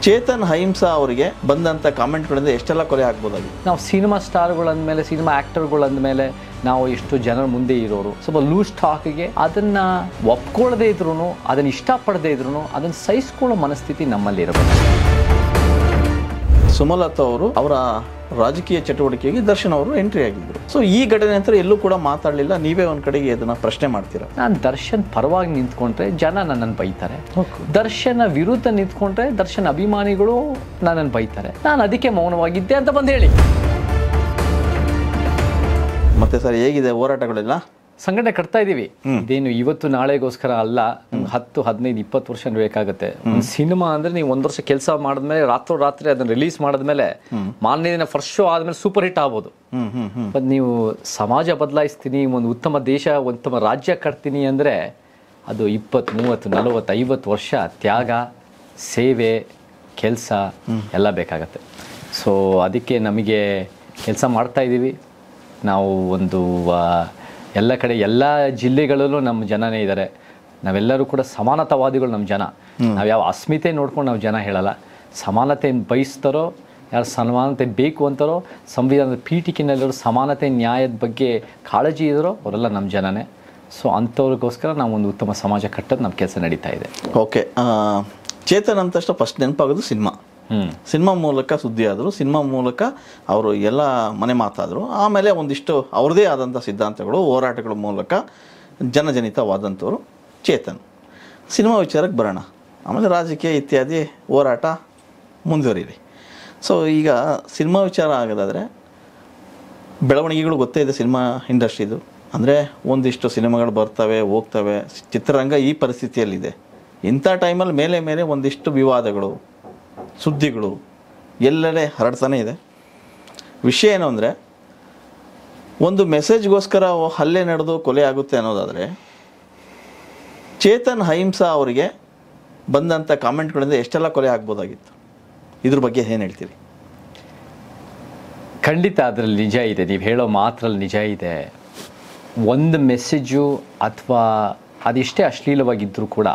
ಚೇತನ್ ಅಹಿಂಸಾ ಅವರಿಗೆ ಬಂದಂಥ ಕಾಮೆಂಟ್ಗಳಿಂದ ಎಷ್ಟೆಲ್ಲ ಕೊಲೆ ಆಗ್ಬೋದಾಗಿತ್ತು. ನಾವು ಸಿನಿಮಾ ಸ್ಟಾರ್ಗಳಂದಮೇಲೆ ಸಿನಿಮಾ ಆ್ಯಕ್ಟರ್ಗಳಂದಮೇಲೆ ನಾವು ಎಷ್ಟು ಜನರ ಮುಂದೆ ಇರೋರು ಸ್ವಲ್ಪ ಲೂಸ್ ಟಾಕಿಗೆ ಅದನ್ನು ಒಪ್ಕೊಳ್ಳದೇ ಇದ್ರೂ ಅದನ್ನು ಇಷ್ಟಪಡದೇ ಇದ್ರೂ ಅದನ್ನು ಸಹಿಸ್ಕೊಳ್ಳೋ ಮನಸ್ಥಿತಿ ನಮ್ಮಲ್ಲಿ ಇರಬೇಕು. ಸುಮಲತಾ ಅವರು ಅವರ ರಾಜಕೀಯ ಚಟುವಟಿಕೆಗೆ ದರ್ಶನ್ ಅವರು ಎಂಟ್ರಿ ಆಗಿದ್ರು. ಸೊ ಈ ಘಟನೆ ನಂತರ ಎಲ್ಲೂ ಕೂಡ ಮಾತಾಡಲಿಲ್ಲ. ನೀವೇ ಒಂದು ಕಡೆಗೆ ಅದನ್ನ ಪ್ರಶ್ನೆ ಮಾಡ್ತೀರಾ. ನಾನು ದರ್ಶನ್ ಪರವಾಗಿ ನಿಂತ್ಕೊಂಡ್ರೆ ಜನ ನನ್ನನ್ನು ಬೈತಾರೆ, ದರ್ಶನ ವಿರುದ್ಧ ನಿಂತ್ಕೊಂಡ್ರೆ ದರ್ಶನ್ ಅಭಿಮಾನಿಗಳು ನನ್ನನ್ನು ಬೈತಾರೆ. ನಾನು ಅದಕ್ಕೆ ಮೌನವಾಗಿದ್ದೆ ಅಂತ ಬಂದು ಹೇಳಿ. ಮತ್ತೆ ಸರ್ ಹೇಗಿದೆ ಹೋರಾಟಗಳೆಲ್ಲ? ಸಂಘಟನೆ ಕಟ್ತಾ ಇದ್ದೀವಿ. ಇದೇನು ಇವತ್ತು ನಾಳೆಗೋಸ್ಕರ ಅಲ್ಲ, 10, 15, 20 ವರ್ಷ ಬೇಕಾಗುತ್ತೆ. ಒಂದು ಸಿನಿಮಾ ಅಂದ್ರೆ ನೀವು 1 ವರ್ಷ ಕೆಲಸ ಮಾಡಿದ್ಮೇಲೆ ರಾತ್ರಿ ಅದನ್ನ ರಿಲೀಸ್ ಮಾಡಿದ್ಮೇಲೆ ಮಾರನೇ ದಿನ ಫಸ್ಟ್ ಶೋ ಆದ್ಮೇಲೆ ಸೂಪರ್ ಹಿಟ್ ಆಗ್ಬೋದು. ಬಟ್ ನೀವು ಸಮಾಜ ಬದಲಾಯಿಸ್ತೀನಿ, ಒಂದು ಉತ್ತಮ ದೇಶ, ಉತ್ತಮ ರಾಜ್ಯ ಕಟ್ತೀನಿ ಅಂದ್ರೆ ಅದು 20, 30, 40, 50 ವರ್ಷ ತ್ಯಾಗ, ಸೇವೆ, ಕೆಲಸ ಎಲ್ಲ ಬೇಕಾಗತ್ತೆ. ಸೊ ಅದಕ್ಕೆ ನಮಗೆ ಕೆಲಸ ಮಾಡ್ತಾ ಇದ್ದೀವಿ. ನಾವು ಒಂದು ಎಲ್ಲ ಕಡೆ ಎಲ್ಲ ಜಿಲ್ಲೆಗಳಲ್ಲೂ ನಮ್ಮ ಜನನೇ ಇದ್ದಾರೆ. ನಾವೆಲ್ಲರೂ ಕೂಡ ಸಮಾನತಾವಾದಿಗಳು. ನಮ್ಮ ಜನ ನಾವು ಯಾವ ಅಸ್ಮಿತೆ ನೋಡ್ಕೊಂಡು ನಾವು ಜನ ಹೇಳಲ್ಲ. ಸಮಾನತೆ ಬಯಸ್ತಾರೋ, ಯಾರು ಸಮಾನತೆ ಬೇಕು ಅಂತಾರೋ, ಸಂವಿಧಾನದ ಪೀಠಿಕೆನಲ್ಲಿರೋ ಸಮಾನತೆ ನ್ಯಾಯದ ಬಗ್ಗೆ ಕಾಳಜಿ ಇದ್ದಾರೋ ಅವರೆಲ್ಲ ನಮ್ಮ ಜನನೇ. ಸೊ ಅಂಥವ್ರಿಗೋಸ್ಕರ ನಾವು ಒಂದು ಉತ್ತಮ ಸಮಾಜ ಕಟ್ಟೋದು ನಮ್ಮ ಕೆಲಸ ನಡೀತಾ ಇದೆ. ಓಕೆ, ಚೇತನ್ ಅಂತ ತಕ್ಷಣ ಫಸ್ಟ್ ನೆನಪಾಗೋದು ಸಿನಿಮಾ. ಸಿನಿಮಾ ಮೂಲಕ ಸುದ್ದಿ ಆದರು, ಸಿನಿಮಾ ಮೂಲಕ ಅವರು ಎಲ್ಲ ಮನೆ ಮಾತಾದರು. ಆಮೇಲೆ ಒಂದಿಷ್ಟು ಅವ್ರದ್ದೇ ಆದಂಥ ಸಿದ್ಧಾಂತಗಳು, ಹೋರಾಟಗಳ ಮೂಲಕ ಜನಜನಿತವಾದಂಥವ್ರು ಚೇತನ್. ಸಿನಿಮಾ ವಿಚಾರಕ್ಕೆ ಬರೋಣ, ಆಮೇಲೆ ರಾಜಕೀಯ ಇತ್ಯಾದಿ ಹೋರಾಟ ಮುಂದುವರಿರಿ. ಸೊ ಈಗ ಸಿನಿಮಾ ವಿಚಾರ ಆಗೋದಾದರೆ ಬೆಳವಣಿಗೆಗಳು ಗೊತ್ತೇ ಇದೆ ಸಿನಿಮಾ ಇಂಡಸ್ಟ್ರಿದು. ಅಂದರೆ ಒಂದಿಷ್ಟು ಸಿನಿಮಾಗಳು ಬರ್ತವೆ ಹೋಗ್ತವೆ. ಚಿತ್ರರಂಗ ಈ ಪರಿಸ್ಥಿತಿಯಲ್ಲಿದೆ. ಇಂಥ ಟೈಮಲ್ಲಿ ಮೇಲೆ ಒಂದಿಷ್ಟು ವಿವಾದಗಳು, ಸುದ್ದಿಗಳು ಎಲ್ಲೆಡೆ ಹರಡ್ತಾನೆ ಇದೆ. ವಿಷಯ ಏನು ಅಂದರೆ, ಒಂದು ಮೆಸೇಜ್ಗೋಸ್ಕರ ಹಲ್ಲೆ ನಡೆದು ಕೊಲೆ ಆಗುತ್ತೆ ಅನ್ನೋದಾದರೆ, ಚೇತನ್ ಅಹಿಂಸಾ ಅವರಿಗೆ ಬಂದಂಥ ಕಾಮೆಂಟ್ಗಳಿಂದ ಎಷ್ಟೆಲ್ಲ ಕೊಲೆ ಆಗ್ಬೋದಾಗಿತ್ತು. ಇದ್ರ ಬಗ್ಗೆ ಏನು ಹೇಳ್ತೀರಿ? ಖಂಡಿತ ಅದರಲ್ಲಿ ನಿಜ ಇದೆ. ನೀವು ಹೇಳೋ ಮಾತ್ರಲ್ಲಿ ನಿಜ ಇದೆ. ಒಂದು ಮೆಸೇಜು ಅಥವಾ ಅದೆಷ್ಟೇ ಅಶ್ಲೀಲವಾಗಿದ್ದರೂ ಕೂಡ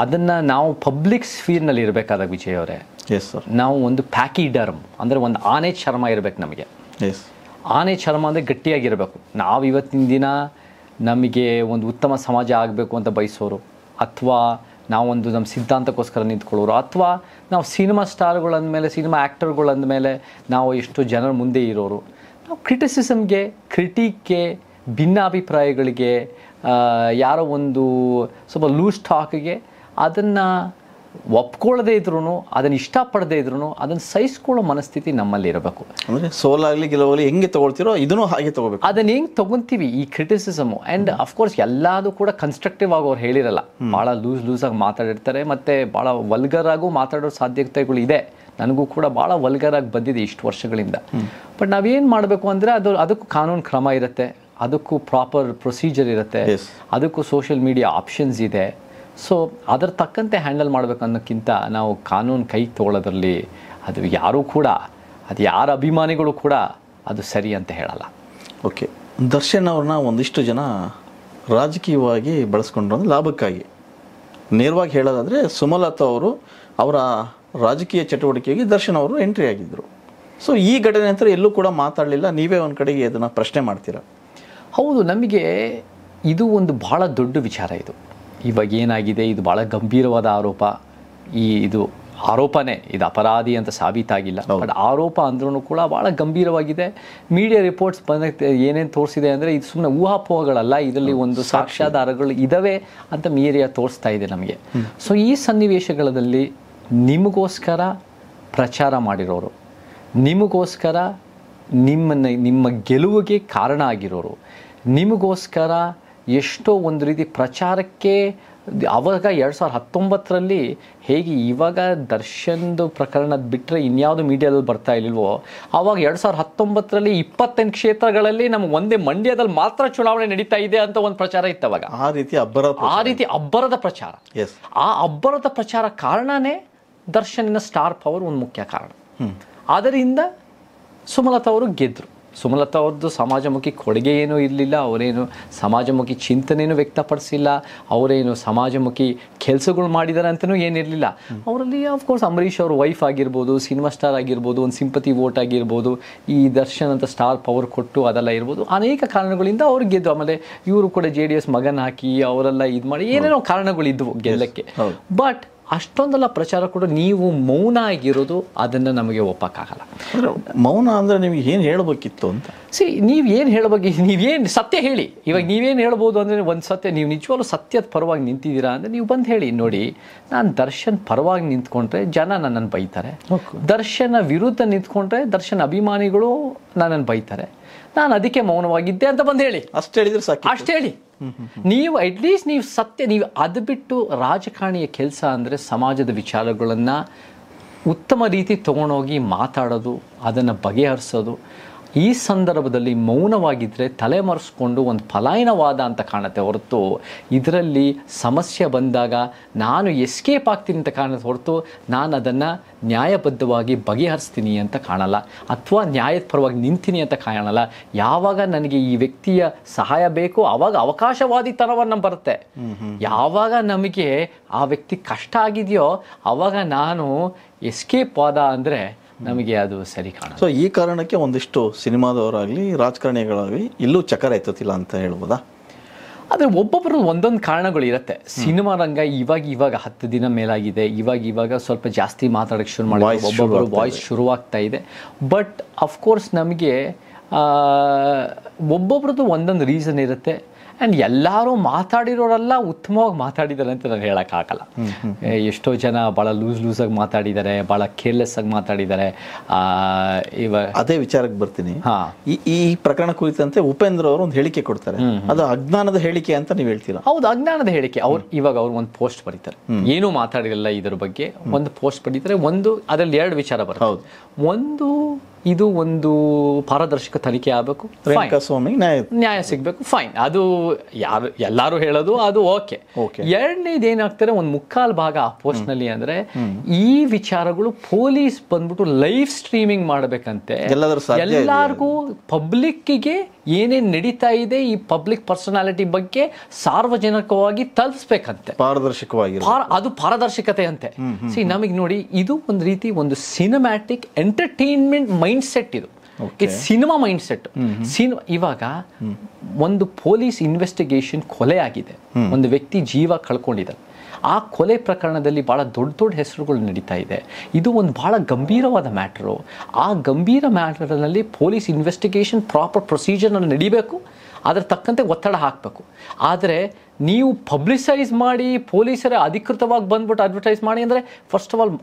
ಅದನ್ನು ನಾವು ಪಬ್ಲಿಕ್ ಸ್ಫೀರ್ನಲ್ಲಿ ಇರಬೇಕಾದಾಗ ವಿಜಯ್ ಅವರೇ, ಎಸ್ ಸರ್, ನಾವು ಒಂದು ಪ್ಯಾಕಿಡರ್ಮ್ ಅಂದರೆ ಒಂದು ಆನೆ ಚರ್ಮ ಇರಬೇಕು ನಮಗೆ. ಎಸ್, ಆನೆ ಚರ್ಮ ಅಂದರೆ ಗಟ್ಟಿಯಾಗಿರಬೇಕು. ನಾವು ಇವತ್ತಿನ ದಿನ ನಮಗೆ ಒಂದು ಉತ್ತಮ ಸಮಾಜ ಆಗಬೇಕು ಅಂತ ಬಯಸೋರು, ಅಥವಾ ನಾವೊಂದು ನಮ್ಮ ಸಿದ್ಧಾಂತಕ್ಕೋಸ್ಕರ ನಿಂತ್ಕೊಳ್ಳೋರು, ಅಥವಾ ನಾವು ಸಿನಿಮಾ ಸ್ಟಾರ್ಗಳಂದಮೇಲೆ ಸಿನಿಮಾ ಆ್ಯಕ್ಟರ್ಗಳಂದಮೇಲೆ ನಾವು ಎಷ್ಟು ಜನರ ಮುಂದೆ ಇರೋರು, ನಾವು ಕ್ರಿಟಿಸಿಸಮ್ಗೆ, ಕ್ರಿಟಿಕ್ಗೆ, ಭಿನ್ನಾಭಿಪ್ರಾಯಗಳಿಗೆ, ಯಾರೋ ಒಂದು ಸ್ವಲ್ಪ ಲೂಸ್ ಟಾಕಿಗೆ ಅದನ್ನು ಒಪ್ಕೊಳ್ಳದೇ ಇದ್ರೂ ಅದನ್ನು ಇಷ್ಟಪಡದೇ ಇದ್ರೂ ಅದನ್ನು ಸಹಿಸ್ಕೊಳ್ಳೋ ಮನಸ್ಥಿತಿ ನಮ್ಮಲ್ಲಿ ಇರಬೇಕು. ಅಂದರೆ ಸೋಲಾಗಲಿ ಗೆಲುವಾಗಲಿ ಹೆಂಗೆ ತೊಗೊಳ್ತಿರೋ ಇದನ್ನು ಹಾಗೆ ತೊಗೋಬೇಕು. ಅದನ್ನು ಹೆಂಗೆ ತೊಗೊತೀವಿ ಈ ಕ್ರಿಟಿಸಿಸಮು. ಆ್ಯಂಡ್ ಅಫ್ಕೋರ್ಸ್ ಎಲ್ಲದೂ ಕೂಡ ಕನ್ಸ್ಟ್ರಕ್ಟಿವ್ ಆಗಿ ಅವ್ರು ಹೇಳಿರಲ್ಲ. ಭಾಳ ಲೂಸಾಗಿ ಮಾತಾಡಿರ್ತಾರೆ, ಮತ್ತು ಭಾಳ ವಲ್ಗರಾಗೂ ಮಾತಾಡೋ ಸಾಧ್ಯತೆಗಳು ಇದೆ. ನನಗೂ ಕೂಡ ಭಾಳ ವಲ್ಗರಾಗಿ ಬಂದಿದೆ ಇಷ್ಟು ವರ್ಷಗಳಿಂದ. ಬಟ್ ನಾವೇನು ಮಾಡಬೇಕು ಅಂದರೆ ಅದಕ್ಕೂ ಕಾನೂನು ಕ್ರಮ ಇರುತ್ತೆ, ಅದಕ್ಕೂ ಪ್ರಾಪರ್ ಪ್ರೊಸೀಜರ್ ಇರುತ್ತೆ, ಅದಕ್ಕೂ ಸೋಷಿಯಲ್ ಮೀಡಿಯಾ ಆಪ್ಷನ್ಸ್ ಇದೆ. ಸೊ ಅದರ ತಕ್ಕಂತೆ ಹ್ಯಾಂಡಲ್ ಮಾಡಬೇಕು ಅನ್ನೋಕ್ಕಿಂತ ನಾವು ಕಾನೂನು ಕೈ ತೊಗೊಳ್ಳೋದ್ರಲ್ಲಿ ಅದು ಯಾರೂ ಕೂಡ, ಅದು ಯಾರ ಅಭಿಮಾನಿಗಳು ಕೂಡ ಅದು ಸರಿ ಅಂತ ಹೇಳಲ್ಲ. ಓಕೆ, ದರ್ಶನ್ ಅವ್ರನ್ನ ಒಂದಿಷ್ಟು ಜನ ರಾಜಕೀಯವಾಗಿ ಬಳಸ್ಕೊಂಡ್ರು ಅಂದರೆ ಲಾಭಕ್ಕಾಗಿ. ನೇರವಾಗಿ ಹೇಳೋದಾದರೆ ಸುಮಲತಾ ಅವರು ಅವರ ರಾಜಕೀಯ ಚಟುವಟಿಕೆಗೆ ದರ್ಶನ್ ಅವರು ಎಂಟ್ರಿ ಆಗಿದ್ದರು. ಸೊ ಈ ಘಟನೆ ನಂತರ ಎಲ್ಲೂ ಕೂಡ ಮಾತಾಡಲಿಲ್ಲ. ನೀವೇ ಒಂದು ಕಡೆಗೆ ಅದನ್ನು ಪ್ರಶ್ನೆ ಮಾಡ್ತೀರಾ. ಹೌದು, ನಮಗೆ ಇದು ಒಂದು ಭಾಳ ದೊಡ್ಡ ವಿಚಾರ. ಇದು ಇವಾಗ ಏನಾಗಿದೆ, ಇದು ಭಾಳ ಗಂಭೀರವಾದ ಆರೋಪ. ಇದು ಆರೋಪನೇ, ಇದು ಅಪರಾಧಿ ಅಂತ ಸಾಬೀತಾಗಿಲ್ಲ. ಬಟ್ ಆರೋಪ ಅಂದ್ರೂ ಕೂಡ ಭಾಳ ಗಂಭೀರವಾಗಿದೆ. ಮೀಡಿಯಾ ರಿಪೋರ್ಟ್ಸ್ ಏನೇನು ತೋರಿಸಿದೆ ಅಂದರೆ ಇದು ಸುಮ್ಮನೆ ಊಹಾಪೋಹಗಳಲ್ಲ, ಇದರಲ್ಲಿ ಒಂದು ಸಾಕ್ಷ್ಯಾಧಾರಗಳು ಇದ್ದಾವೆ ಅಂತ ಮೀಡಿಯಾ ತೋರಿಸ್ತಾ ಇದೆ ನಮಗೆ. ಸೊ ಈ ಸನ್ನಿವೇಶಗಳಲ್ಲಿ ನಿಮಗೋಸ್ಕರ ಪ್ರಚಾರ ಮಾಡಿರೋರು, ನಿಮಗೋಸ್ಕರ ನಿಮ್ಮ ಗೆಲುವಿಗೆ ಕಾರಣ ಆಗಿರೋರು, ನಿಮಗೋಸ್ಕರ ಎಷ್ಟೋ ಒಂದು ರೀತಿ ಪ್ರಚಾರಕ್ಕೆ ಆವಾಗ 2019ರಲ್ಲಿ ಹೇಗೆ ಇವಾಗ ದರ್ಶನ್ದು ಪ್ರಕರಣದ ಬಿಟ್ಟರೆ ಇನ್ಯಾವುದು ಮೀಡಿಯಾದಲ್ಲಿ ಬರ್ತಾ ಇಲ್ವೋ, ಆವಾಗ 2019ರಲ್ಲಿ 28 ಕ್ಷೇತ್ರಗಳಲ್ಲಿ ನಮ್ಗೆ ಒಂದೇ ಮಂಡ್ಯದಲ್ಲಿ ಮಾತ್ರ ಚುನಾವಣೆ ನಡೀತಾ ಇದೆ ಅಂತ ಒಂದು ಪ್ರಚಾರ ಇತ್ತು ಅವಾಗ. ಆ ರೀತಿ ಅಬ್ಬರದ ಪ್ರಚಾರ. ಆ ಅಬ್ಬರದ ಪ್ರಚಾರ ಕಾರಣನೇ ದರ್ಶನಿನ ಸ್ಟಾರ್ ಪವರ್ ಒಂದು ಮುಖ್ಯ ಕಾರಣ. ಆದ್ದರಿಂದ ಸುಮಲತಾ ಅವರು ಗೆದ್ದರು. ಸುಮಲತಾ ಅವ್ರದ್ದು ಸಮಾಜಮುಖಿ ಕೊಡುಗೆ ಏನೂ ಇರಲಿಲ್ಲ, ಅವರೇನು ಸಮಾಜಮುಖಿ ಚಿಂತನೆಯೂ ವ್ಯಕ್ತಪಡಿಸಿಲ್ಲ, ಅವರೇನು ಸಮಾಜಮುಖಿ ಕೆಲಸಗಳು ಮಾಡಿದ್ದಾರೆ ಅಂತಲೂ ಏನಿರಲಿಲ್ಲ. ಅವರಲ್ಲಿ ಆಫ್ಕೋರ್ಸ್ ಅಂಬರೀಷ್ ಅವ್ರ ವೈಫ್ ಆಗಿರ್ಬೋದು, ಸಿನಿಮಾ ಸ್ಟಾರ್ ಆಗಿರ್ಬೋದು, ಒಂದು ಸಿಂಪತಿ ವೋಟ್ ಆಗಿರ್ಬೋದು, ಈ ದರ್ಶನ್ ಅಂತ ಸ್ಟಾರ್ ಪವರ್ ಕೊಟ್ಟು ಅದೆಲ್ಲ ಇರ್ಬೋದು, ಅನೇಕ ಕಾರಣಗಳಿಂದ ಅವ್ರು ಗೆದ್ದು. ಆಮೇಲೆ ಇವರು ಕೂಡ JDS ಮಗನ ಹಾಕಿ ಅವರೆಲ್ಲ ಇದು ಮಾಡಿ ಏನೇನೋ ಕಾರಣಗಳಿದ್ವು ಗೆಲ್ಲಕ್ಕೆ. ಬಟ್ ಅಷ್ಟೊಂದೆಲ್ಲ ಪ್ರಚಾರ ಕೂಡ ನೀವು ಮೌನ ಆಗಿರೋದು ಅದನ್ನು ನಮಗೆ ಒಪ್ಪಕ್ಕಾಗಲ್ಲ. ಮೌನ ಅಂದರೆ ನಿಮಗೆ ಏನು ಹೇಳಬೇಕಿತ್ತು ಅಂತ. ನೀವೇನು ಹೇಳಬೇಕು, ನೀವೇನು ಸತ್ಯ ಹೇಳಿ. ಇವಾಗ ನೀವೇನು ಹೇಳ್ಬೋದು ಅಂದರೆ ಒಂದು ಸತ್ಯ, ನೀವು ನಿಜವಾಗ್ಲೂ ಸತ್ಯದ ಪರವಾಗಿ ನಿಂತಿದ್ದೀರಾ ಅಂದರೆ ನೀವು ಬಂದು ಹೇಳಿ. ನೋಡಿ, ನಾನು ದರ್ಶನ್ ಪರವಾಗಿ ನಿಂತ್ಕೊಂಡ್ರೆ ಜನ ನನ್ನನ್ನು ಬೈತಾರೆ, ದರ್ಶನ ವಿರುದ್ಧ ನಿಂತ್ಕೊಂಡ್ರೆ ದರ್ಶನ್ ಅಭಿಮಾನಿಗಳು ನನ್ನನ್ನು ಬೈತಾರೆ, ನಾನು ಅದಕ್ಕೆ ಮೌನವಾಗಿದ್ದೆ ಅಂತ ಬಂದು ಹೇಳಿ. ಅಷ್ಟು ಹೇಳಿದ್ರೆ ಸಾಕು. ಅಷ್ಟು ಹೇಳಿ. ನೀವು ಅಟ್ಲೀಸ್ಟ್ ನೀವು ಸತ್ಯ, ನೀವು ಅದು ಬಿಟ್ಟು ರಾಜಕಾರಣಿಯ ಕೆಲಸ ಅಂದರೆ ಸಮಾಜದ ವಿಚಾರಗಳನ್ನು ಉತ್ತಮ ರೀತಿ ತೊಗೊಂಡೋಗಿ ಮಾತಾಡೋದು, ಅದನ್ನು ಬಗೆಹರಿಸೋದು. ಈ ಸಂದರ್ಭದಲ್ಲಿ ಮೌನವಾಗಿದ್ದರೆ ತಲೆಮರೆಸ್ಕೊಂಡು ಒಂದು ಪಲಾಯನವಾದ ಅಂತ ಕಾಣುತ್ತೆ ಹೊರತು, ಇದರಲ್ಲಿ ಸಮಸ್ಯೆ ಬಂದಾಗ ನಾನು ಎಸ್ಕೇಪ್ ಆಗ್ತೀನಿ ಅಂತ ಕಾಣುತ್ತೆ ಹೊರತು ನಾನು ಅದನ್ನು ನ್ಯಾಯಬದ್ಧವಾಗಿ ಬಗೆಹರಿಸ್ತೀನಿ ಅಂತ ಕಾಣಲ್ಲ, ಅಥವಾ ನ್ಯಾಯದ ಪರವಾಗಿ ನಿಂತೀನಿ ಅಂತ ಕಾಣಲ್ಲ. ಯಾವಾಗ ನನಗೆ ಈ ವ್ಯಕ್ತಿಯ ಸಹಾಯ ಬೇಕು ಆವಾಗ ಅವಕಾಶವಾದಿತನವನ್ನು ಬರುತ್ತೆ. ಯಾವಾಗ ನಮಗೆ ಆ ವ್ಯಕ್ತಿ ಕಷ್ಟ ಆಗಿದೆಯೋ ಆವಾಗ ನಾನು ಎಸ್ಕೇಪ್ ವಾದ ಅಂದರೆ ನಮಗೆ ಅದು ಸರಿ ಕಾಣ. ಸೊ ಈ ಕಾರಣಕ್ಕೆ ಒಂದಿಷ್ಟು ಸಿನಿಮಾದವರಾಗಲಿ ರಾಜಕಾರಣಿಗಳಾಗಲಿ ಇಲ್ಲೂ ಚಕ್ರ ಎತ್ತುತ್ತಿಲ್ಲ ಅಂತ ಹೇಳ್ಬೋದಾ? ಆದರೆ ಒಬ್ಬೊಬ್ಬರು ಒಂದೊಂದು ಕಾರಣಗಳು ಇರುತ್ತೆ. ಸಿನಿಮಾ ರಂಗ ಇವಾಗ 10 ದಿನ ಮೇಲಾಗಿದೆ, ಇವಾಗ ಸ್ವಲ್ಪ ಜಾಸ್ತಿ ಮಾತಾಡೋಕ್ಕೆ ಶುರು ಮಾಡಿ ಒಬ್ಬೊಬ್ಬರು ವಾಯ್ಸ್ ಶುರುವಾಗ್ತಾ ಇದೆ. ಬಟ್ ಅಫ್ಕೋರ್ಸ್ ನಮಗೆ ಒಬ್ಬೊಬ್ರದ್ದು ಒಂದೊಂದು ರೀಸನ್ ಇರುತ್ತೆ. ಆ್ಯಂಡ್ ಎಲ್ಲರೂ ಮಾತಾಡಿರೋರೆಲ್ಲ ಉತ್ತಮವಾಗಿ ಮಾತಾಡಿದ್ದಾರೆ ಅಂತ ನಾನು ಹೇಳೋಕ್ಕಾಗಲ್ಲ. ಎಷ್ಟೋ ಜನ ಭಾಳ ಲೂಸಾಗಿ ಮಾತಾಡಿದ್ದಾರೆ, ಭಾಳ ಕೇರ್ಲೆಸ್ಸಾಗಿ ಮಾತಾಡಿದ್ದಾರೆ. ಇವಾಗ ಅದೇ ವಿಚಾರಕ್ಕೆ ಬರ್ತೀನಿ. ಈ ಪ್ರಕರಣ ಕುರಿತಂತೆ ಉಪೇಂದ್ರ ಅವರು ಒಂದು ಹೇಳಿಕೆ ಕೊಡ್ತಾರೆ, ಅದು ಅಜ್ಞಾನದ ಹೇಳಿಕೆ ಅಂತ ನೀವು ಹೇಳ್ತೀರಾ? ಹೌದು, ಅಜ್ಞಾನದ ಹೇಳಿಕೆ. ಅವ್ರು ಒಂದು ಪೋಸ್ಟ್ ಬರೀತಾರೆ, ಏನೂ ಮಾತಾಡಿರಲ್ಲ ಇದ್ರ ಬಗ್ಗೆ, ಒಂದು ಪೋಸ್ಟ್ ಬರೀತಾರೆ. ಅದರಲ್ಲಿ 2 ವಿಚಾರ ಬರುತ್ತೆ. ಒಂದು, ಇದು ಒಂದು ಪಾರದರ್ಶಕ ತನಿಖೆ ಆಗಬೇಕು, ನ್ಯಾಯ ಸಿಗಬೇಕು, ಫೈನ್, ಅದು ಎಲ್ಲರೂ ಹೇಳೋದು, ಅದು ಓಕೆ. ಎರಡನೇದು ಏನಾಗ್ತಾರೆ, ಒಂದು ಮುಕ್ಕಾಲು ಭಾಗ ಆ ಪೋಸ್ಟ್ನಲ್ಲಿ ಅಂದರೆ ಈ ವಿಚಾರಗಳು ಪೊಲೀಸ್ ಬಂದ್ಬಿಟ್ಟು ಲೈವ್ ಸ್ಟ್ರೀಮಿಂಗ್ ಮಾಡಬೇಕಂತೆ, ಎಲ್ಲರಿಗೂ ಪಬ್ಲಿಕ್ಕಿಗೆ ಏನೇನು ನಡೀತಾ ಇದೆ ಈ ಪಬ್ಲಿಕ್ ಪರ್ಸನಾಲಿಟಿ ಬಗ್ಗೆ ಸಾರ್ವಜನಿಕವಾಗಿ ತಲುಪಿಸ್ಬೇಕಂತೆ, ಪಾರದರ್ಶಕವಾಗಿ. ಅದು ಪಾರದರ್ಶಕತೆ ಅಂತೆ. ನಮಗೆ ನೋಡಿ, ಇದು ಒಂದು ರೀತಿ ಒಂದು ಸಿನಿಮ್ಯಾಟಿಕ್ ಎಂಟರ್ಟೈನ್ಮೆಂಟ್ ಮೈಂಡ್ ಸೆಟ್. ಇದು ಸಿನಿಮಾ ಮೈಂಡ್ ಸೆಟ್. ಇವಾಗ ಒಂದು ಪೊಲೀಸ್ ಇನ್ವೆಸ್ಟಿಗೇಷನ್ ಕೊಲೆ ಆಗಿದೆ, ಒಂದು ವ್ಯಕ್ತಿ ಜೀವ ಕಳ್ಕೊಂಡಿದ್ದಾರೆ, ಆ ಕೊಲೆ ಪ್ರಕರಣದಲ್ಲಿ ಭಾಳ ದೊಡ್ಡ ಹೆಸರುಗಳು ನಡೀತಾ ಇದೆ. ಇದು ಒಂದು ಭಾಳ ಗಂಭೀರವಾದ ಮ್ಯಾಟ್ರು. ಆ ಗಂಭೀರ ಮ್ಯಾಟರ್ನಲ್ಲಿ ಪೊಲೀಸ್ ಇನ್ವೆಸ್ಟಿಗೇಷನ್ ಪ್ರಾಪರ್ ಪ್ರೊಸೀಜರ್ನಲ್ಲಿ ನಡೀಬೇಕು, ಅದರ ತಕ್ಕಂತೆ ಒತ್ತಡ ಹಾಕಬೇಕು. ಆದರೆ ನೀವು ಪಬ್ಲಿಸೈಸ್ ಮಾಡಿ ಪೊಲೀಸರೇ ಅಧಿಕೃತವಾಗಿ ಬಂದ್ಬಿಟ್ಟು ಅಡ್ವರ್ಟೈಸ್ ಮಾಡಿ ಅಂದರೆ ಫಸ್ಟ್ ಆಫ್ ಆಲ್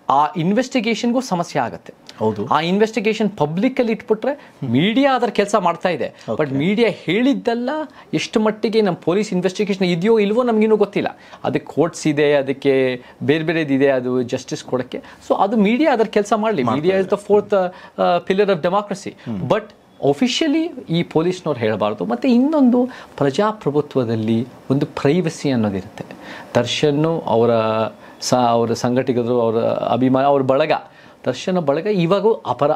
ಆ ಇನ್ವೆಸ್ಟಿಗೇಷನ್ಗೂ ಸಮಸ್ಯೆ ಆಗುತ್ತೆ. ಹೌದು, ಆ ಇನ್ವೆಸ್ಟಿಗೇಷನ್ ಪಬ್ಲಿಕ್ಕಲ್ಲಿ ಇಟ್ಬಿಟ್ರೆ ಮೀಡಿಯಾ ಅದರ ಕೆಲಸ ಮಾಡ್ತಾ ಇದೆ. ಬಟ್ ಮೀಡಿಯಾ ಹೇಳಿದ್ದೆಲ್ಲ ಎಷ್ಟು ಮಟ್ಟಿಗೆ ನಮ್ಮ ಪೊಲೀಸ್ ಇನ್ವೆಸ್ಟಿಗೇಷನ್ ಇದೆಯೋ ಇಲ್ವೋ ನಮಗಿನ್ನೂ ಗೊತ್ತಿಲ್ಲ. ಅದಕ್ಕೆ ಕೋರ್ಟ್ಸ್ ಇದೆ, ಅದಕ್ಕೆ ಬೇರೆದಿದೆ, ಅದು ಜಸ್ಟಿಸ್ ಕೊಡೋಕ್ಕೆ. ಸೊ ಅದು ಮೀಡಿಯಾ ಅದರ ಕೆಲಸ ಮಾಡಲಿ. Media is the 4th pillar of democracy. But officially ಈ ಪೊಲೀಸ್ನವ್ರು ಹೇಳಬಾರ್ದು. ಮತ್ತು ಇನ್ನೊಂದು, ಪ್ರಜಾಪ್ರಭುತ್ವದಲ್ಲಿ ಒಂದು ಪ್ರೈವಸಿ ಅನ್ನೋದಿರುತ್ತೆ. ದರ್ಶನ್ ಅವರ ಸಂಘಟಕರು, ಅವರ ಅವ್ರ ಬಳಗ, ದರ್ಶನ ಬಳಗ ಇವಾಗೂ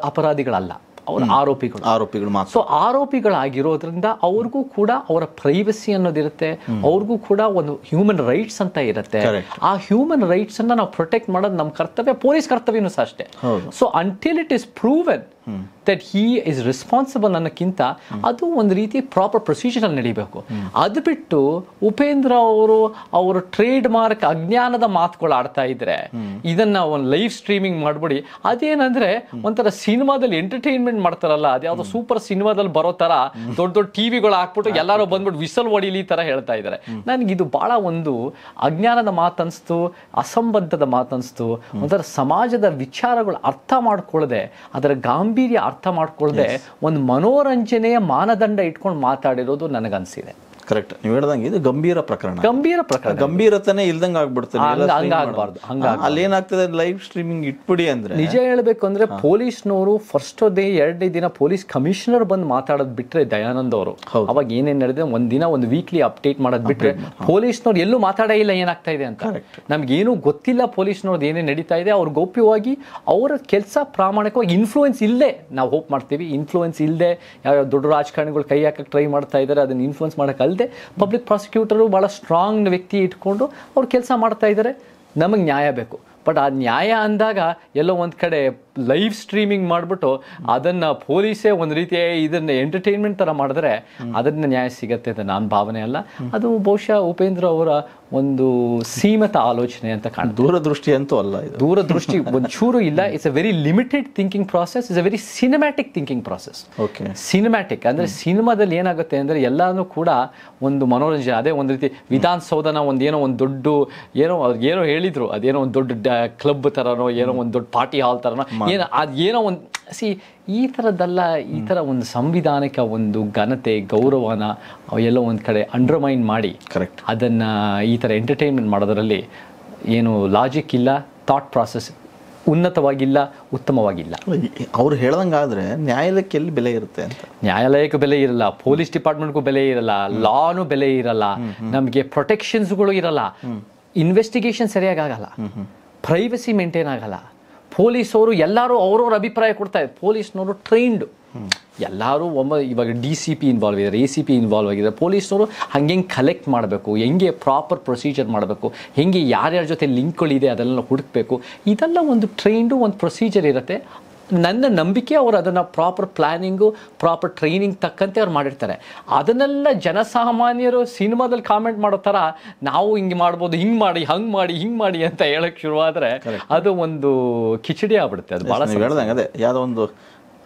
ಅಪರಾಧಿಗಳಲ್ಲ, ಅವರು ಆರೋಪಿಗಳು ಮಾತ್ರ. ಸೊ ಆರೋಪಿಗಳಾಗಿರೋದ್ರಿಂದ ಅವ್ರಿಗೂ ಕೂಡ ಅವರ ಪ್ರೈವಸಿ ಅನ್ನೋದಿರುತ್ತೆ, ಅವ್ರಿಗೂ ಕೂಡ ಒಂದು ಹ್ಯೂಮನ್ ರೈಟ್ಸ್ ಅಂತ ಇರುತ್ತೆ. ಆ ಹ್ಯೂಮನ್ ರೈಟ್ಸ್ ಅನ್ನ ನಾವು ಪ್ರೊಟೆಕ್ಟ್ ಮಾಡೋದು ನಮ್ಮ ಕರ್ತವ್ಯ, ಪೊಲೀಸ್ ಕರ್ತವ್ಯನೂ ಸಹ ಅಷ್ಟೇ. So until it is proven that he is responsible ಅನ್ನೋಕ್ಕಿಂತ ಅದು ಒಂದು ರೀತಿ ಪ್ರಾಪರ್ ಪ್ರೊಸೀಜರಲ್ಲಿ ನಡೀಬೇಕು. ಅದು ಬಿಟ್ಟು ಉಪೇಂದ್ರ ಅವರು ಟ್ರೇಡ್ ಮಾರ್ಕ್ ಅಜ್ಞಾನದ ಮಾತುಗಳು ಆಡ್ತಾ ಇದ್ರೆ ಇದನ್ನ ಒಂದು ಲೈವ್ ಸ್ಟ್ರೀಮಿಂಗ್ ಮಾಡ್ಬಿಡಿ. ಅದೇನಂದ್ರೆ ಒಂಥರ ಸಿನಿಮಾದಲ್ಲಿ ಎಂಟರ್ಟೈನ್ಮೆಂಟ್ ಮಾಡ್ತಾರಲ್ಲ, ಅದ್ಯಾವುದೋ ಸೂಪರ್ ಸಿನಿಮಾದಲ್ಲಿ ಬರೋ ತರ ದೊಡ್ಡ ಟಿವಿಗಳು ಹಾಕ್ಬಿಟ್ಟು ಎಲ್ಲರೂ ಬಂದ್ಬಿಟ್ಟು ವಿಸಲ್ ಹೊಡಿಲಿ ತರ ಹೇಳ್ತಾ ಇದ್ದಾರೆ. ನನಗಿದು ಬಹಳ ಒಂದು ಅಜ್ಞಾನದ ಮಾತನ್ಸ್ತು, ಅಸಂಬದ್ಧದ ಮಾತನ್ಸ್ತು. ಒಂಥರ ಸಮಾಜದ ವಿಚಾರಗಳು ಅರ್ಥ ಮಾಡ್ಕೊಳ್ಳದೆ, ಅದರ ಗಾಂಭೀರ್ಯ ಅರ್ಥ ಮಾಡ್ಕೊಳ್ಳದೆ ಒಂದು ಮನೋರಂಜನೆಯ ಮಾನದಂಡ ಇಟ್ಕೊಂಡು ಮಾತಾಡಿರೋದು ನನಗನ್ಸಿದೆ. ಕರೆಕ್ಟ್. ನೀವು ಹೇಳ್ದಂಗೆ ಇದು ಗಂಭೀರ ಪ್ರಕರಣ. ಗಂಭೀರತನೇ ಇಲ್ದಂಗೆ ಆಗ್ಬಿಡ್ತದೆ. ಅಲ್ಲಿ ಏನಾಗ್ತದೆ, ಲೈವ್ ಸ್ಟ್ರೀಮಿಂಗ್ ಇಟ್ಬಿಡಿ ಅಂದ್ರೆ, ನಿಜ ಹೇಳ್ಬೇಕು ಅಂದ್ರೆ ಪೊಲೀಸ್ನವರು ಫಸ್ಟ್ ಡೇ 2ನೇ ದಿನ ಪೊಲೀಸ್ ಕಮಿಷನರ್ ಬಂದು ಮಾತಾಡೋದು ಬಿಟ್ರೆ, ದಯಾನಂದ್ ಅವರು ಅವಾಗ ಏನೇನ್ ನಡೆದಿದೆ ಒಂದಿನ ಒಂದು ವೀಕ್ಲಿ ಅಪ್ಡೇಟ್ ಮಾಡೋದು ಬಿಟ್ರೆ ಪೊಲೀಸ್ನವ್ರು ಎಲ್ಲೂ ಮಾತಾಡೇ ಇಲ್ಲ ಏನಾಗ್ತಾ ಇದೆ ಅಂತ. ನಮ್ಗೇನು ಗೊತ್ತಿಲ್ಲ ಪೊಲೀಸ್ನವ್ರದ್ದು ಏನೇನು ನಡೀತಾ ಇದೆ. ಅವ್ರು ಗೌಪ್ಯವಾಗಿ ಅವರ ಕೆಲಸ ಪ್ರಾಮಾಣಿಕವಾಗಿ ಇನ್ಫ್ಲೂಯೆನ್ಸ್ ಇಲ್ಲದೆ ನಾವು ಹೋಪ್ ಮಾಡ್ತೀವಿ, ಇನ್ಫ್ಲೂಯೆನ್ಸ್ ಇಲ್ಲದೆ ಯಾವ್ಯಾವ ದೊಡ್ಡ ರಾಜಕಾರಣಿಗಳು ಕೈ ಹಾಕಕ್ಕೆ ಟ್ರೈ ಮಾಡ್ತಾ ಇದ್ದಾರೆ, ಅದನ್ನು ಇನ್ಫ್ಲೂಯೆನ್ಸ್ ಮಾಡೋಕ್ಕಲ್ಲದೆ ಪಬ್ಲಿಕ್ ಪ್ರಾಸಿಕ್ಯೂಟರು ಭಾಳ ಸ್ಟ್ರಾಂಗ್ ವ್ಯಕ್ತಿ ಇಟ್ಕೊಂಡು ಅವ್ರು ಕೆಲಸ ಮಾಡ್ತಾ ಇದ್ದಾರೆ. ನಮಗೆ ನ್ಯಾಯ ಬೇಕು. ಬಟ್ ಆ ನ್ಯಾಯ ಅಂದಾಗ ಎಲ್ಲೋ ಒಂದು ಕಡೆ ಲೈವ್ ಸ್ಟ್ರೀಮಿಂಗ್ ಮಾಡಿಬಿಟ್ಟು ಅದನ್ನು ಪೊಲೀಸೇ ಒಂದು ರೀತಿಯ ಇದನ್ನು ಎಂಟರ್ಟೈನ್ಮೆಂಟ್ ಥರ ಮಾಡಿದ್ರೆ ಅದನ್ನ ನ್ಯಾಯ ಸಿಗತ್ತೆ ಅಂತ ನನ್ನ ಭಾವನೆ ಅಲ್ಲ. ಅದು ಬಹುಶಃ ಉಪೇಂದ್ರ ಅವರ ಒಂದು ಸೀಮಿತ ಆಲೋಚನೆ ಅಂತ ಕಾಣ್ತದೆ. ದೂರದೃಷ್ಟಿ ಅಂತೂ ಅಲ್ಲ ಇದು. ದೂರದೃಷ್ಟಿ ಒಂಚೂರು ಇಲ್ಲ. It's a very limited thinking process. It's a very cinematic thinking process. Cinematic ಅಂದರೆ ಸಿನಿಮಾದಲ್ಲಿ ಏನಾಗುತ್ತೆ ಅಂದರೆ ಎಲ್ಲಾನು ಕೂಡ ಒಂದು ಮನೋರಂಜನೆ. ಅದೇ ಒಂದು ರೀತಿ ವಿಧಾನಸೌಧನ ಒಂದೇನೋ ಒಂದು ದೊಡ್ಡ ಏನೋ ಹೇಳಿದ್ರು, ಅದೇನೋ ಒಂದು ದೊಡ್ಡ ಕ್ಲಬ್ ಥರನೋ ಏನೋ ಒಂದು ದೊಡ್ಡ ಪಾರ್ಟಿ ಹಾಲ್ ಥರನೋ ಅದೇನೋ ಒಂದು ಈ ಥರದ್ದಲ್ಲ. ಈ ಥರ ಒಂದು ಸಂವಿಧಾನಿಕ ಒಂದು ಘನತೆ ಗೌರವನ ಎಲ್ಲೋ ಒಂದು ಕಡೆ ಅಂಡರ್ಮೈನ್ ಮಾಡಿ ಕರೆಕ್ಟ್ ಅದನ್ನು ಈ ಥರ ಎಂಟರ್ಟೈನ್ಮೆಂಟ್ ಮಾಡೋದರಲ್ಲಿ ಏನು ಲಾಜಿಕ್ ಇಲ್ಲ, ಥಾಟ್ ಪ್ರಾಸೆಸ್ ಉನ್ನತವಾಗಿಲ್ಲ, ಉತ್ತಮವಾಗಿಲ್ಲ. ಅವ್ರು ಹೇಳ್ದಂಗಾದ್ರೆ ನ್ಯಾಯಾಲಯಕ್ಕೆ ಎಲ್ಲಿ ಬೆಲೆ ಇರುತ್ತೆ ಅಂತ. ನ್ಯಾಯಾಲಯಕ್ಕೂ ಬೆಲೆ ಇರಲ್ಲ, ಪೊಲೀಸ್ ಡಿಪಾರ್ಟ್ಮೆಂಟ್ಗೂ ಬೆಲೆ ಇರಲ್ಲ, ಲಾನು ಬೆಲೆ ಇರಲ್ಲ, ನಮಗೆ ಪ್ರೊಟೆಕ್ಷನ್ಸ್ಗಳು ಇರಲ್ಲ, ಇನ್ವೆಸ್ಟಿಗೇಷನ್ ಸರಿಯಾಗಿ ಆಗಲ್ಲ, ಪ್ರೈವಸಿ ಮೇಂಟೈನ್ ಆಗಲ್ಲ. ಪೊಲೀಸವರು ಎಲ್ಲರೂ ಅವ್ರವ್ರ ಅಭಿಪ್ರಾಯ ಕೊಡ್ತಾ ಇದ್ದಾರೆ. ಪೊಲೀಸ್ನವರು ಟ್ರೈನ್ಡು ಎಲ್ಲರೂ ಇವಾಗ DCP ಇನ್ವಾಲ್ವ್ ಇದ್ದಾರೆ, ACP ಇನ್ವಾಲ್ವ್ ಆಗಿದ್ದಾರೆ. ಪೊಲೀಸ್ನವರು ಹೆಂಗೆ ಕಲೆಕ್ಟ್ ಮಾಡಬೇಕು, ಹೆಂಗೆ ಪ್ರಾಪರ್ ಪ್ರೊಸೀಜರ್ ಮಾಡಬೇಕು, ಹೆಂಗೆ ಯಾರ್ಯಾರ ಜೊತೆ ಲಿಂಕ್ಗಳಿದೆ ಅದೆಲ್ಲ ಹುಡುಕಬೇಕು, ಇದೆಲ್ಲ ಒಂದು ಟ್ರೈನ್ಡು ಒಂದು ಪ್ರೊಸೀಜರ್ ಇರುತ್ತೆ. ನನ್ನ ನಂಬಿಕೆ ಅವರು ಅದನ್ನು ಪ್ರಾಪರ್ ಪ್ಲ್ಯಾನಿಂಗು ಪ್ರಾಪರ್ ಟ್ರೈನಿಂಗ್ ತಕ್ಕಂತೆ ಅವ್ರು ಮಾಡಿರ್ತಾರೆ. ಅದನ್ನೆಲ್ಲ ಜನಸಾಮಾನ್ಯರು ಸಿನಿಮಾದಲ್ಲಿ ಕಾಮೆಂಟ್ ಮಾಡೋ ಥರ ನಾವು ಹಿಂಗೆ ಮಾಡ್ಬೋದು, ಹಿಂಗೆ ಮಾಡಿ ಅಂತ ಹೇಳಕ್ಕೆ ಶುರುವಾದರೆ ಅದು ಒಂದು ಕಿಚಡಿ ಆಗ್ಬಿಡುತ್ತೆ. ಅದು ಭಾಳ ಹೇಳ್ದಂಗೆ ಅದೇ ಯಾವುದೋ ಒಂದು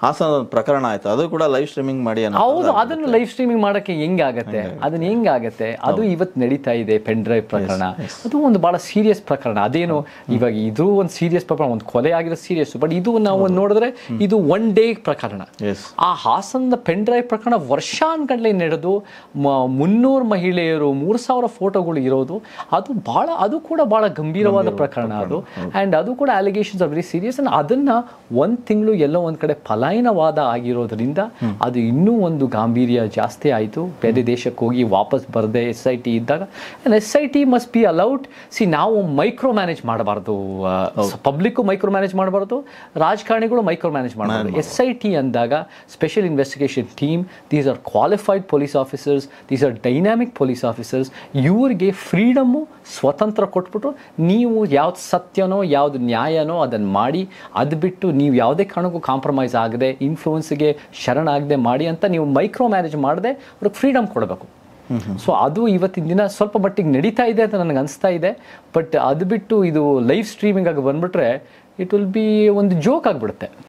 ಹಾಸನ ಪ್ರಕರಣ ಆಯ್ತು, ಅದು ಕೂಡ ಲೈವ್ ಸ್ಟ್ರೀಮಿಂಗ್ ಮಾಡಿ. ಹೌದು, ಅದನ್ನು ಲೈವ್ ಸ್ಟ್ರೀಮಿಂಗ್ ಮಾಡೋಕ್ಕೆ ಹೆಂಗಾಗತ್ತೆ, ಅದನ್ನು ಹೆಂಗಾಗತ್ತೆ. ಅದು ಇವತ್ತು ನಡೀತಾ ಇದೆ ಪೆನ್ ಡ್ರೈವ್ ಪ್ರಕರಣ. ಅದು ಒಂದು ಭಾಳ ಸೀರಿಯಸ್ ಪ್ರಕರಣ. ಅದೇನು ಇವಾಗ ಇದು ಒಂದು ಸೀರಿಯಸ್ ಪ್ರಕರಣ, ಒಂದು ಕೊಲೆ ಆಗಿರೋ ಸೀರಿಯಸ್. ಬಟ್ ಇದು ನಾವು ನೋಡಿದ್ರೆ ಇದು 1 ಡೇ ಪ್ರಕರಣ. ಆ ಹಾಸನದ ಪೆನ್ ಡ್ರೈವ್ ಪ್ರಕರಣ ವರ್ಷಾನ್ಗಟ್ಟಲೆ ನಡೆದು 300 ಮಹಿಳೆಯರು 3000 ಫೋಟೋಗಳು ಇರೋದು, ಅದು ಕೂಡ ಭಾಳ ಗಂಭೀರವಾದ ಪ್ರಕರಣ ಅದು. ಆ್ಯಂಡ್ ಅದು ಕೂಡ allegations are very serious. And ಅದನ್ನು 1 ತಿಂಗಳು ಎಲ್ಲೋ ಒಂದು ಕಡೆ ಪಲಾಯನವಾದ ಆಗಿರೋದ್ರಿಂದ ಅದು ಇನ್ನೂ ಒಂದು ಗಾಂಭೀರ್ಯ ಜಾಸ್ತಿ ಆಯಿತು. ಬೇರೆ ದೇಶಕ್ಕೆ ಹೋಗಿ ವಾಪಸ್ ಬರದೆ SIT ಇದ್ದಾಗ SIT ಮಸ್ಟ್ ಬಿ ಅಲೌಡ್. ನಾವು ಮೈಕ್ರೋ ಮ್ಯಾನೇಜ್ ಮಾಡಬಾರ್ದು, ಪಬ್ಲಿಕ್ಕು ಮೈಕ್ರೋ ಮ್ಯಾನೇಜ್ ಮಾಡಬಾರ್ದು, ರಾಜಕಾರಣಿಗಳು ಮೈಕ್ರೋ ಮ್ಯಾನೇಜ್ ಮಾಡಬಾರ್ದು. SIT ಅಂದಾಗ special investigation team, these are qualified police officers, these are dynamic police officers. ಇವ್ರಿಗೆ ಫ್ರೀಡಮ್ಮು, ಸ್ವತಂತ್ರ ಕೊಟ್ಬಿಟ್ಟು ನೀವು ಯಾವ್ದು ಸತ್ಯನೋ ಯಾವ್ದು ನ್ಯಾಯನೋ ಅದನ್ನು ಮಾಡಿ, ಅದು ಬಿಟ್ಟು ನೀವು ಯಾವುದೇ ಕಾರಣಕ್ಕೂ ಕಾಂಪ್ರಮೈಸ್ ಆಗದೆ, ಇನ್ಫ್ಲೂಯೆನ್ಸ್ಗೆ ಶರಣಾಗದೆ ಮಾಡಿ ಅಂತ ನೀವು ಮೈಕ್ರೋ ಮ್ಯಾನೇಜ್ ಮಾಡದೆ ಅವ್ರಿಗೆ ಫ್ರೀಡಮ್ ಕೊಡಬೇಕು. ಸೊ ಅದು ಇವತ್ತಿನ ದಿನ ಸ್ವಲ್ಪ ಮಟ್ಟಿಗೆ ನಡೀತಾ ಇದೆ ಅಂತ ನನಗೆ ಅನಿಸ್ತಾ ಇದೆ. ಬಟ್ ಅದು ಬಿಟ್ಟು ಇದು ಲೈವ್ ಸ್ಟ್ರೀಮಿಂಗ್ ಆಗಿ ಬಂದ್ಬಿಟ್ರೆ ಇಟ್ ವಿಲ್ ಬಿ ಒಂದು ಜೋಕ್ ಆಗಿಬಿಡುತ್ತೆ.